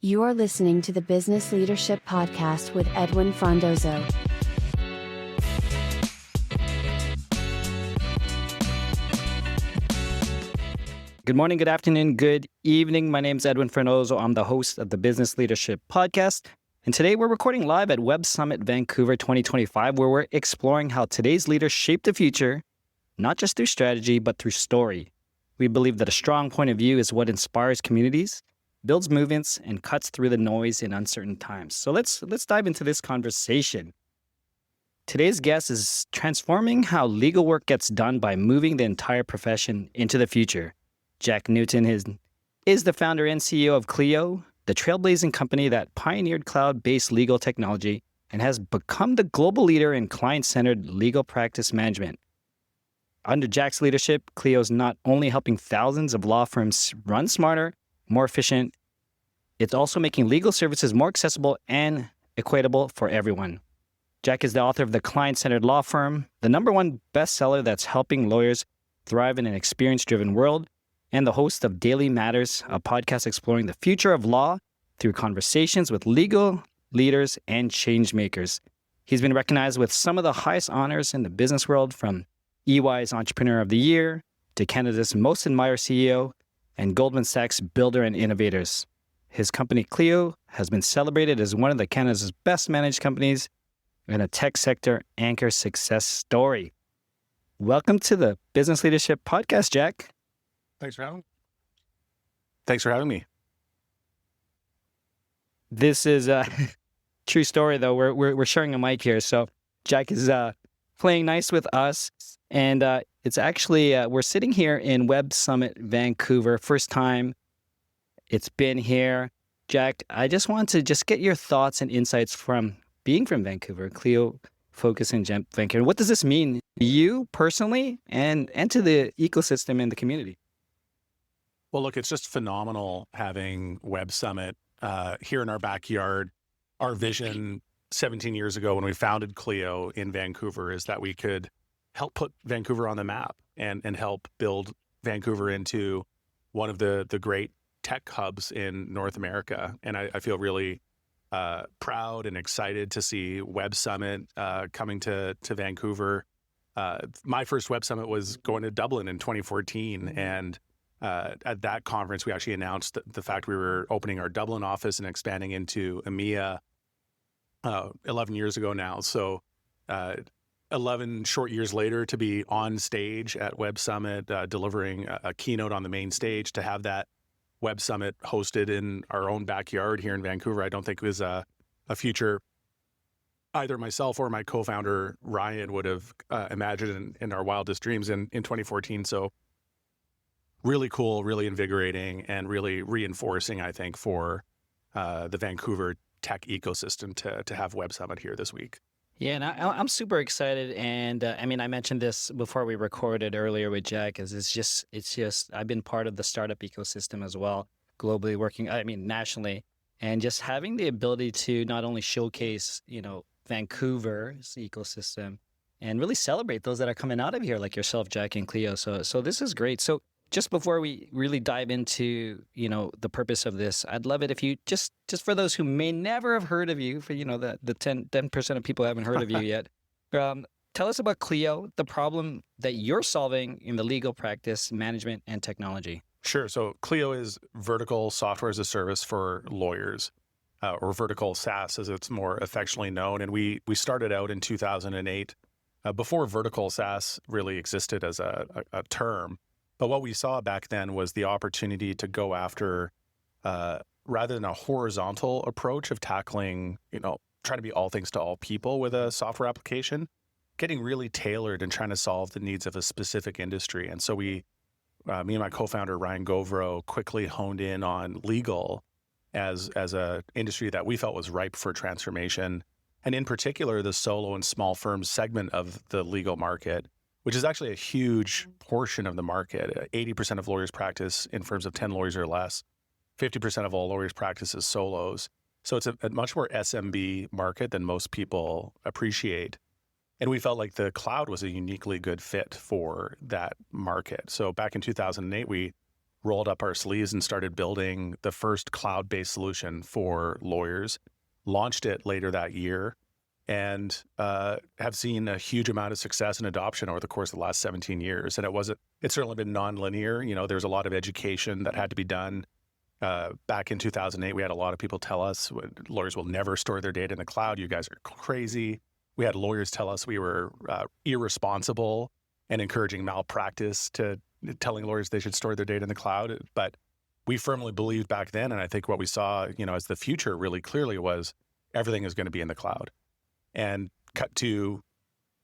You are listening to the Business Leadership Podcast with Edwin Frondozo. Good morning, good afternoon, good evening. My name is Edwin Frondozo. I'm the host of the Business Leadership Podcast. And today we're recording live at Web Summit Vancouver 2025, where we're exploring how today's leaders shape the future, not just through strategy, but through story. We believe that a strong point of view is what inspires communities, builds movements, and cuts through the noise in uncertain times. So let's dive into this conversation. Today's guest is transforming how legal work gets done by moving the entire profession into the future. Jack Newton is the founder and CEO of Clio, the trailblazing company that pioneered cloud-based legal technology and has become the global leader in client-centered legal practice management. Under Jack's leadership, Clio is not only helping thousands of law firms run smarter, more efficient, it's also making legal services more accessible and equitable for everyone. Jack is the author of The Client-Centered Law Firm, the #1 bestseller that's helping lawyers thrive in an experience-driven world, and the host of Daily Matters, a podcast exploring the future of law through conversations with legal leaders and change makers. He's been recognized with some of the highest honors in the business world, from EY's Entrepreneur of the Year to Canada's Most Admired CEO and Goldman Sachs Builder and Innovators. His company Clio has been celebrated as one of the Canada's best managed companies and a tech sector anchor success story. Welcome to the Business Leadership Podcast, Jack. Thanks for having me. This is a true story, though. We're sharing a mic here, so Jack is playing nice with us, and it's actually we're sitting here in Web Summit Vancouver. First time it's been here. Jack, I just want to get your thoughts and insights from being from Vancouver, Clio focus in Vancouver. What does this mean to you personally and to the ecosystem and the community? Well, look, it's just phenomenal having Web Summit here in our backyard. Our vision 17 years ago when we founded Clio in Vancouver is that we could help put Vancouver on the map and help build Vancouver into one of the great tech hubs in North America. And I feel really proud and excited to see Web Summit coming to Vancouver. My first Web Summit was going to Dublin in 2014, and at that conference, we actually announced the fact we were opening our Dublin office and expanding into EMEA 11 years ago now. So 11 short years later, to be on stage at Web Summit, delivering a keynote on the main stage, to have that Web Summit hosted in our own backyard here in Vancouver, I don't think was a future either myself or my co-founder, Ryan, would have imagined in our wildest dreams in 2014. So really cool, really invigorating, and really reinforcing, I think, for the Vancouver tech ecosystem to have Web Summit here this week. Yeah, and I'm super excited. And I mentioned this before we recorded earlier with Jack, it's just I've been part of the startup ecosystem as well, globally working, nationally, and just having the ability to not only showcase, Vancouver's ecosystem and really celebrate those that are coming out of here, like yourself, Jack, and Clio. So this is great. So just before we really dive into, the purpose of this, I'd love it if you just for those who may never have heard of you, for, the 10% of people who haven't heard of you yet, tell us about Clio, the problem that you're solving in the legal practice, management, and technology. Sure. So Clio is vertical software as a service for lawyers, or vertical SaaS as it's more affectionately known. And we started out in 2008, before vertical SaaS really existed as a term. But what we saw back then was the opportunity to go after, rather than a horizontal approach of tackling, trying to be all things to all people with a software application, getting really tailored and trying to solve the needs of a specific industry. And so me and my co-founder, Ryan Govro, quickly honed in on legal as a industry that we felt was ripe for transformation. And in particular, the solo and small firm segment of the legal market, which is actually a huge portion of the market. 80% of lawyers practice in firms of 10 lawyers or less. 50% of all lawyers practice as solos. So it's a much more SMB market than most people appreciate. And we felt like the cloud was a uniquely good fit for that market. So back in 2008, we rolled up our sleeves and started building the first cloud-based solution for lawyers, launched it later that year, and have seen a huge amount of success and adoption over the course of the last 17 years. And it's certainly been nonlinear. There's a lot of education that had to be done. Back in 2008, we had a lot of people tell us lawyers will never store their data in the cloud. You guys are crazy. We had lawyers tell us we were irresponsible and encouraging malpractice to telling lawyers they should store their data in the cloud. But we firmly believed back then, and I think what we saw, as the future really clearly was everything is going to be in the cloud. And cut to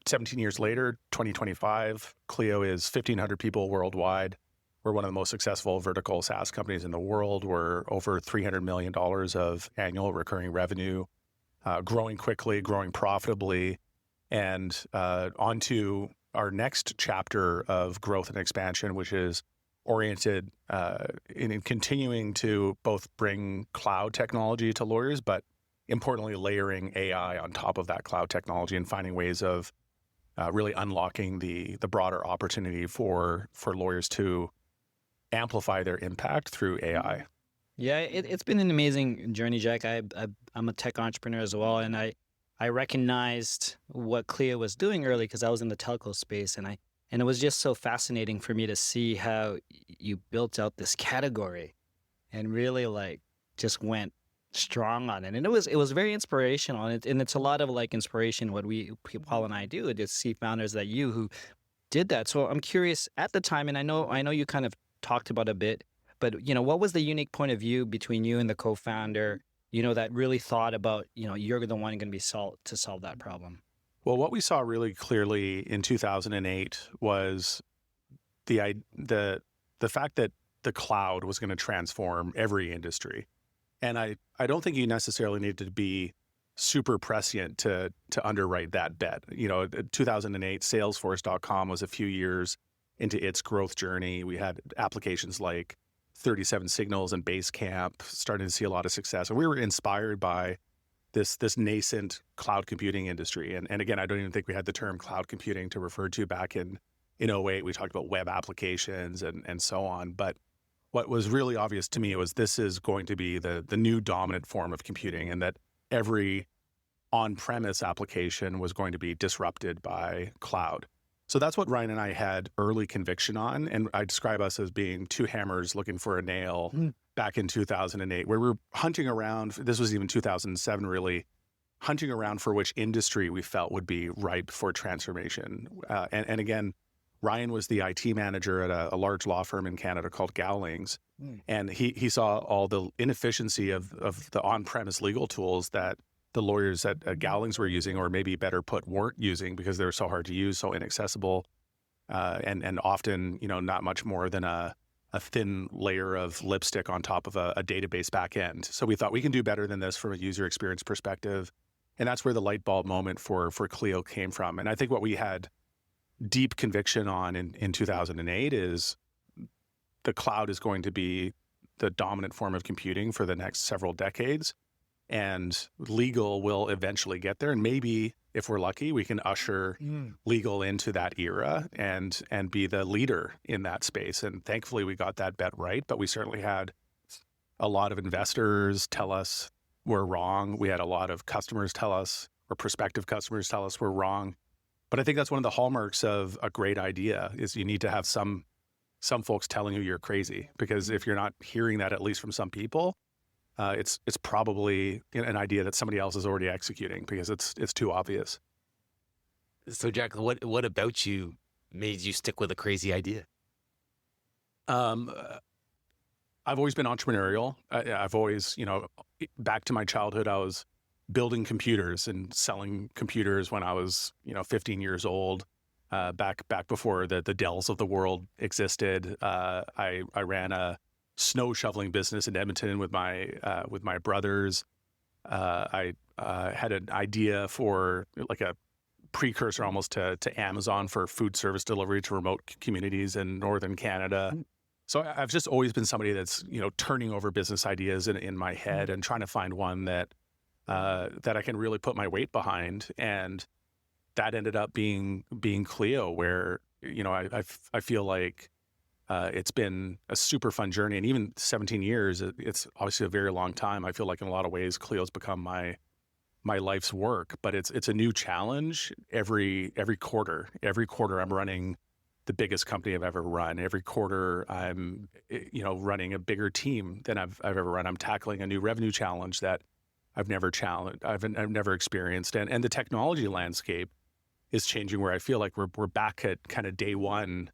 17 years later, 2025, Clio is 1,500 people worldwide. We're one of the most successful vertical SaaS companies in the world. We're over $300 million of annual recurring revenue, growing quickly, growing profitably, and onto our next chapter of growth and expansion, which is oriented in continuing to both bring cloud technology to lawyers, but importantly, layering AI on top of that cloud technology and finding ways of really unlocking the broader opportunity for lawyers to amplify their impact through AI. Yeah, it's been an amazing journey, Jack. I'm a tech entrepreneur as well, and I recognized what Clio was doing early because I was in the telco space, and it was just so fascinating for me to see how you built out this category and really just went strong on it. And it was very inspirational, and it's a lot of inspiration what Paul and I do to see founders like you who did that. So I'm curious at the time, and I know you kind of talked about a bit, but what was the unique point of view between you and the co-founder, that really thought about, you're the one going to be to solve that problem? Well, what we saw really clearly in 2008 was the fact that the cloud was going to transform every industry. And I don't think you necessarily need to be super prescient to underwrite that bet. 2008, Salesforce.com was a few years into its growth journey. We had applications like 37 Signals and Basecamp starting to see a lot of success. And we were inspired by this nascent cloud computing industry. And again, I don't even think we had the term cloud computing to refer to back in 2008. We talked about web applications and so on. But what was really obvious to me was this is going to be the new dominant form of computing, and that every on-premise application was going to be disrupted by cloud. So that's what Ryan and I had early conviction on. And I describe us as being two hammers looking for a nail back in 2008, where we were hunting around. This was even 2007, really, hunting around for which industry we felt would be ripe for transformation. And again, Ryan was the IT manager at a large law firm in Canada called Gowlings. And he saw all the inefficiency of the on-premise legal tools that the lawyers at Gowlings were using, or maybe better put, weren't using because they were so hard to use, so inaccessible, and often, not much more than a thin layer of lipstick on top of a database backend. So we thought we can do better than this from a user experience perspective. And that's where the light bulb moment for Clio came from. And I think what we had deep conviction on in 2008 is the cloud is going to be the dominant form of computing for the next several decades. And legal will eventually get there. And maybe if we're lucky, we can usher legal into that era and be the leader in that space. And thankfully, we got that bet right. But we certainly had a lot of investors tell us we're wrong. We had a lot of customers tell us, or prospective customers tell us we're wrong. But I think that's one of the hallmarks of a great idea is you need to have some folks telling you you're crazy. Because if you're not hearing that, at least from some people, it's probably an idea that somebody else is already executing because it's too obvious. So, Jack, what about you made you stick with a crazy idea? I've always been entrepreneurial. I've always, back to my childhood, I was building computers and selling computers when I was, 15 years old. Back before the Dells of the world existed, I ran a snow shoveling business in Edmonton with my brothers. I had an idea for like a precursor almost to Amazon for food service delivery to remote communities in northern Canada. So I've just always been somebody that's turning over business ideas in my head and trying to find one that I can really put my weight behind. And that ended up being Clio, where I feel like it's been a super fun journey. And even 17 years, it's obviously a very long time. I feel like in a lot of ways, Clio's become my life's work, but it's a new challenge every quarter. Every quarter I'm running the biggest company I've ever run. Every quarter I'm running a bigger team than I've ever run. I'm tackling a new revenue challenge that I've never experienced. And the technology landscape is changing, where I feel like we're back at kind of day one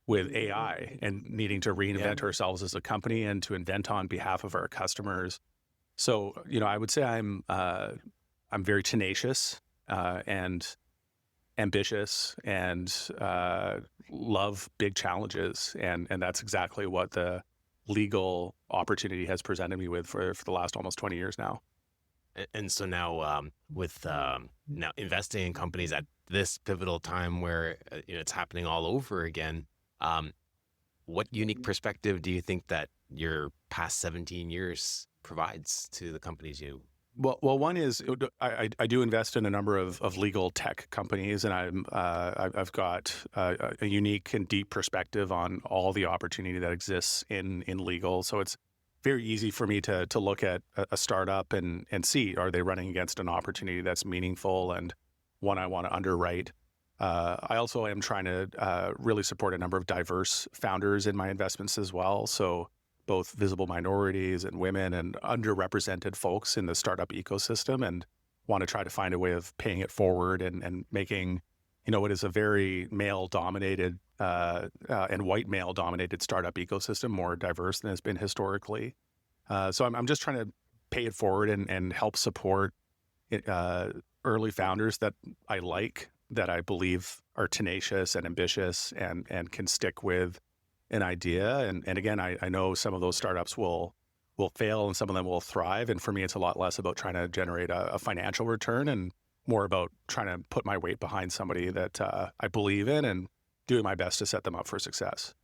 with AI and needing to reinvent ourselves as a company and to invent on behalf of our customers. So, I would say I'm very tenacious and ambitious and love big challenges. And that's exactly what the legal opportunity has presented me with for the last almost 20 years now. And so now with now investing in companies at this pivotal time where it's happening all over again, what unique perspective do you think that your past 17 years provides to the companies you? Well, one is I do invest in a number of legal tech companies, and I've got a unique and deep perspective on all the opportunity that exists in legal. So it's very easy for me to look at a startup and see, are they running against an opportunity that's meaningful and one I want to underwrite. I also am trying to really support a number of diverse founders in my investments as well. So both visible minorities and women and underrepresented folks in the startup ecosystem, and want to try to find a way of paying it forward and making, what is a very male-dominated and white male-dominated startup ecosystem more diverse than it's been historically. So I'm just trying to pay it forward and help support early founders that I like, that I believe are tenacious and ambitious and can stick with an idea. And again, I know some of those startups will fail and some of them will thrive. And for me, it's a lot less about trying to generate a financial return and more about trying to put my weight behind somebody that I believe in and doing my best to set them up for success.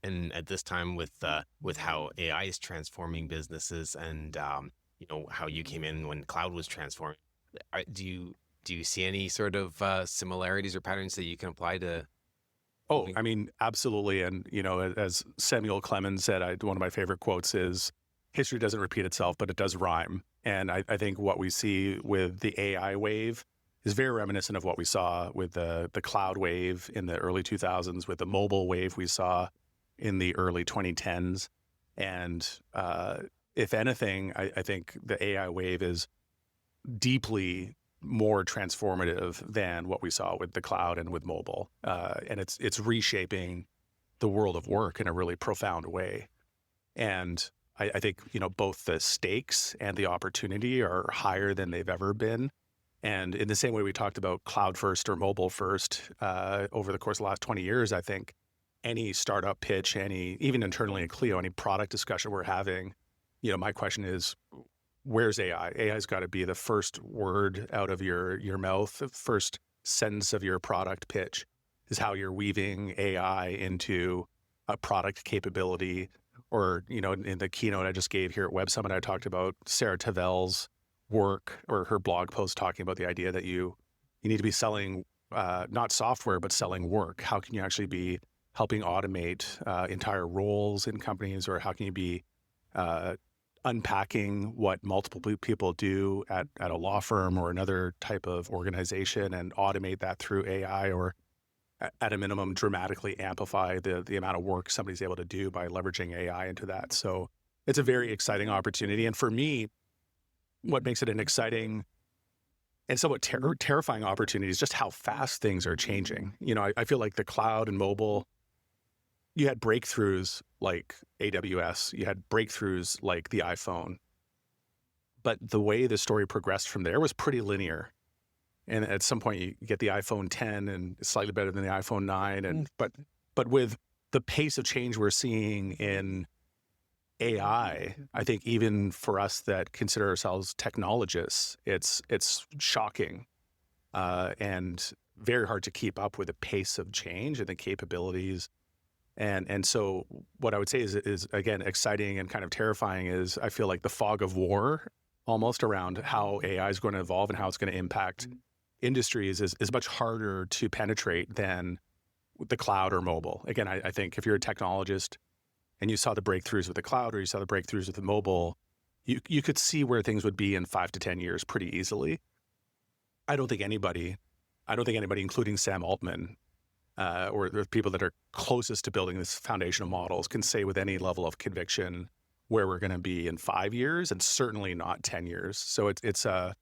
And at this time with how AI is transforming businesses and, how you came in when cloud was transforming, do you see any sort of similarities or patterns that you can apply to? Oh, I mean, absolutely. And, as Samuel Clemens said, one of my favorite quotes is, history doesn't repeat itself, but it does rhyme. And I think what we see with the AI wave is very reminiscent of what we saw with the cloud wave in the early 2000s, with the mobile wave we saw in the early 2010s. And if anything, I think the AI wave is deeply more transformative than what we saw with the cloud and with mobile. And it's reshaping the world of work in a really profound way. And I think, both the stakes and the opportunity are higher than they've ever been. And in the same way we talked about cloud first or mobile first over the course of the last 20 years, I think any startup pitch, even internally at Clio, any product discussion we're having, my question is, where's AI? AI's got to be the first word out of your mouth. The first sentence of your product pitch is how you're weaving AI into a product capability. Or, in the keynote I just gave here at Web Summit, I talked about Sarah Tavel's work or her blog post talking about the idea that you need to be selling not software, but selling work. How can you actually be helping automate entire roles in companies, or how can you be unpacking what multiple people do at a law firm or another type of organization and automate that through AI, or at a minimum dramatically amplify the amount of work somebody's able to do by leveraging AI into that. So it's a very exciting opportunity. And for me, what makes it an exciting and somewhat terrifying opportunity is just how fast things are changing. I feel like the cloud and mobile, you had breakthroughs like AWS, you had breakthroughs like the iPhone, but the way the story progressed from there was pretty linear. And at some point you get the iPhone 10 and it's slightly better than the iPhone 9. But with the pace of change we're seeing in AI, I think even for us that consider ourselves technologists, it's shocking and very hard to keep up with the pace of change and the capabilities. And so what I would say is again, exciting and kind of terrifying is I feel like the fog of war almost around how AI is going to evolve and how it's going to impact industries is much harder to penetrate than the cloud or mobile. Again, I think if you're a technologist and you saw the breakthroughs with the cloud or you saw the breakthroughs with the mobile, you could see where things would be in 5 to 10 years pretty easily. I don't think anybody, including Sam Altman, or the people that are closest to building this foundation of models, can say with any level of conviction where we're going to be in 5 years, and certainly not 10 years. So it's an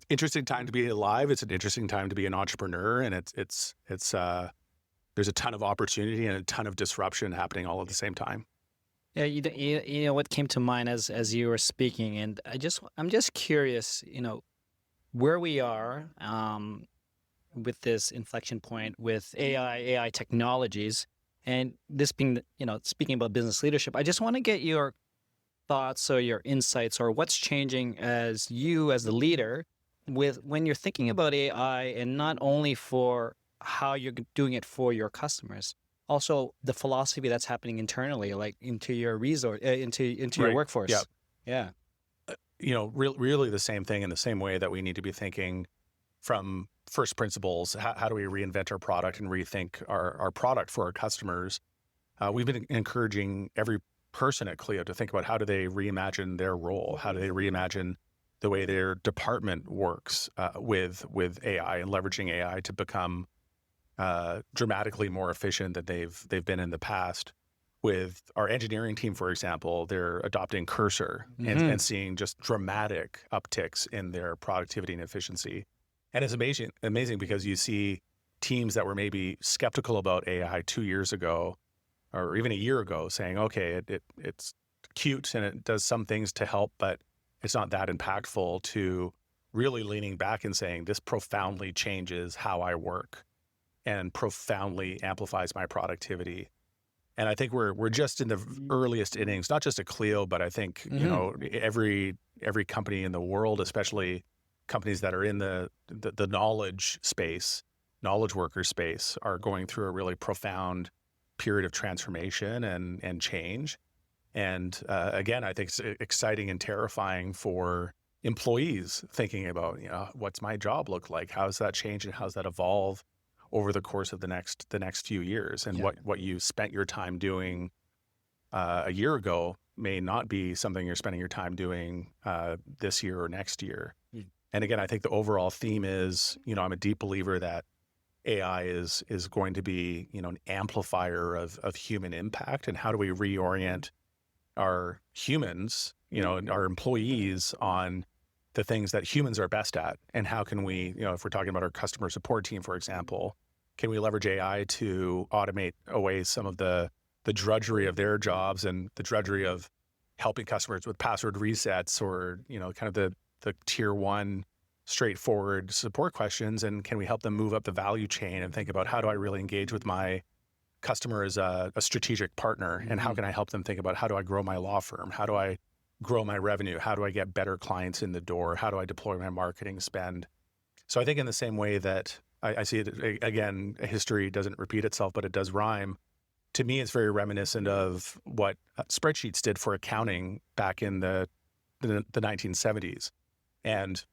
interesting time to be alive. It's an interesting time to be an entrepreneur, and it's there's a ton of opportunity and a ton of disruption happening all at the same time. Yeah, you know what came to mind as you were speaking, and I'm just curious, where we are with this inflection point with AI technologies, and this being, speaking about business leadership. I just want to get your thoughts or your insights, or what's changing as the leader when you're thinking about AI, and not only for how you're doing it for your customers, also the philosophy that's happening internally, like into your into your workforce. Yeah. Really the same thing, in the same way that we need to be thinking from first principles. How do we reinvent our product and rethink our product for our customers? We've been encouraging every person at Clio to think about how do they reimagine their role? How do they reimagine the way their department works with AI, and leveraging AI to become dramatically more efficient than they've been in the past. With our engineering team, for example, they're adopting Cursor and seeing just dramatic upticks in their productivity and efficiency. And it's amazing because you see teams that were maybe skeptical about AI 2 years ago, or even a year ago, saying, okay, it's cute and it does some things to help, but it's not that impactful, to really leaning back and saying, this profoundly changes how I work and profoundly amplifies my productivity. And I think we're just in the earliest innings, not just at Clio, but I think every company in the world, especially companies that are in the knowledge space, knowledge worker space, are going through a really profound period of transformation and change. And again, I think it's exciting and terrifying for employees thinking about, what's my job look like? How does that change and how does that evolve over the course of the next few years? And what you spent your time doing a year ago may not be something you're spending your time doing this year or next year. And again, I think the overall theme is, I'm a deep believer that AI is going to be, an amplifier of human impact. And how do we reorient our humans, our employees, on the things that humans are best at? And how can we, if we're talking about our customer support team, for example, can we leverage AI to automate away some of the drudgery of their jobs and the drudgery of helping customers with password resets, or, kind of the tier one straightforward support questions? And can we help them move up the value chain and think about, how do I really engage with my customer as a strategic partner? And how can I help them think about, how do I grow my law firm? How do I grow my revenue? How do I get better clients in the door? How do I deploy my marketing spend? So I think in the same way that I see it, again, history doesn't repeat itself, but it does rhyme. To me, it's very reminiscent of what spreadsheets did for accounting back in the 1970s. And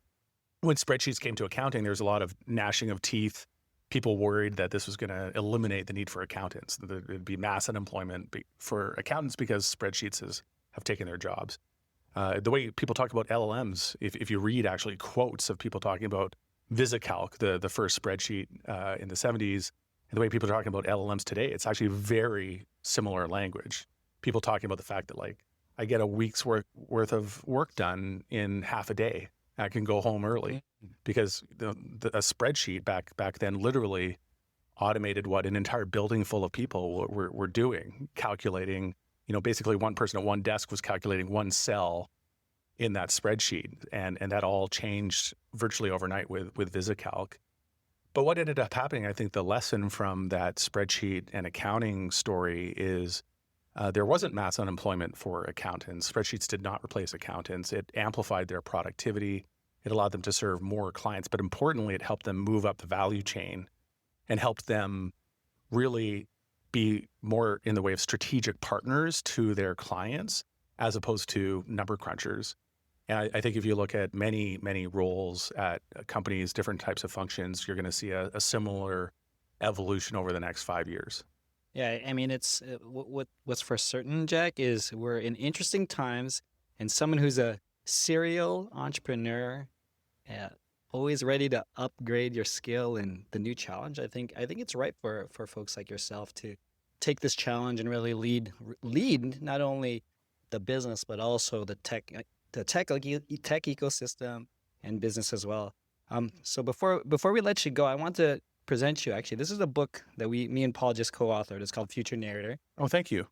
when spreadsheets came to accounting, there was a lot of gnashing of teeth. People worried that this was going to eliminate the need for accountants. There'd be mass unemployment for accountants because spreadsheets have taken their jobs. The way people talk about LLMs, if you read actually quotes of people talking about VisiCalc, the first spreadsheet in the 70s, and the way people are talking about LLMs today, it's actually very similar language. People talking about the fact that, like, I get a week's worth of work done in half a day. I can go home early, because a spreadsheet back then literally automated what an entire building full of people were doing, calculating. Basically one person at one desk was calculating one cell in that spreadsheet, and that all changed virtually overnight with VisiCalc. But what ended up happening, I think the lesson from that spreadsheet and accounting story is there wasn't mass unemployment for accountants. Spreadsheets did not replace accountants. It amplified their productivity. It allowed them to serve more clients, but importantly, it helped them move up the value chain and helped them really be more in the way of strategic partners to their clients, as opposed to number crunchers. And I think if you look at many, many roles at companies, different types of functions, you're going to see a similar evolution over the next 5 years. Yeah, I mean, it's what's for certain, Jack, is we're in interesting times, and someone who's a serial entrepreneur, always ready to upgrade your skill and the new challenge. I think it's right for folks like yourself to take this challenge and really lead not only the business but also the tech ecosystem and business as well. So before we let you go, I want to present you. Actually, this is a book that me and Paul just co-authored. It's called Future Narrator. Oh, thank you.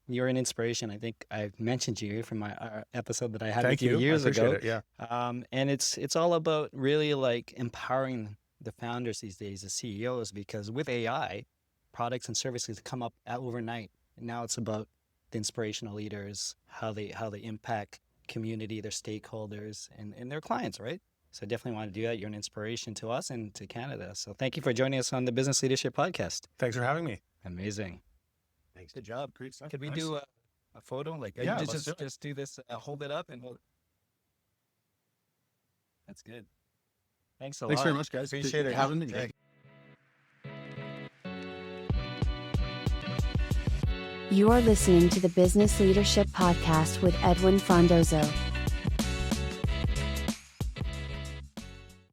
You're an inspiration. I think I've mentioned you from my episode that I had Thank with you you. years I appreciate ago. it. Yeah. And it's all about really like empowering the founders these days, the CEOs, because with AI, products and services come up overnight. And now it's about the inspirational leaders, how they impact community, their stakeholders, and their clients, right? So I definitely want to do that. You're an inspiration to us and to Canada. So thank you for joining us on the Business Leadership Podcast. Thanks for having me. Amazing. Thanks. Good job. Great stuff. Could we Nice. do a photo? Like, Yeah, let's do it. just do this, hold it up and hold. That's good. Thanks a lot. Thanks very much, guys. Appreciate it. Having me. Thank You are listening to the Business Leadership Podcast with Edwin Frondozo.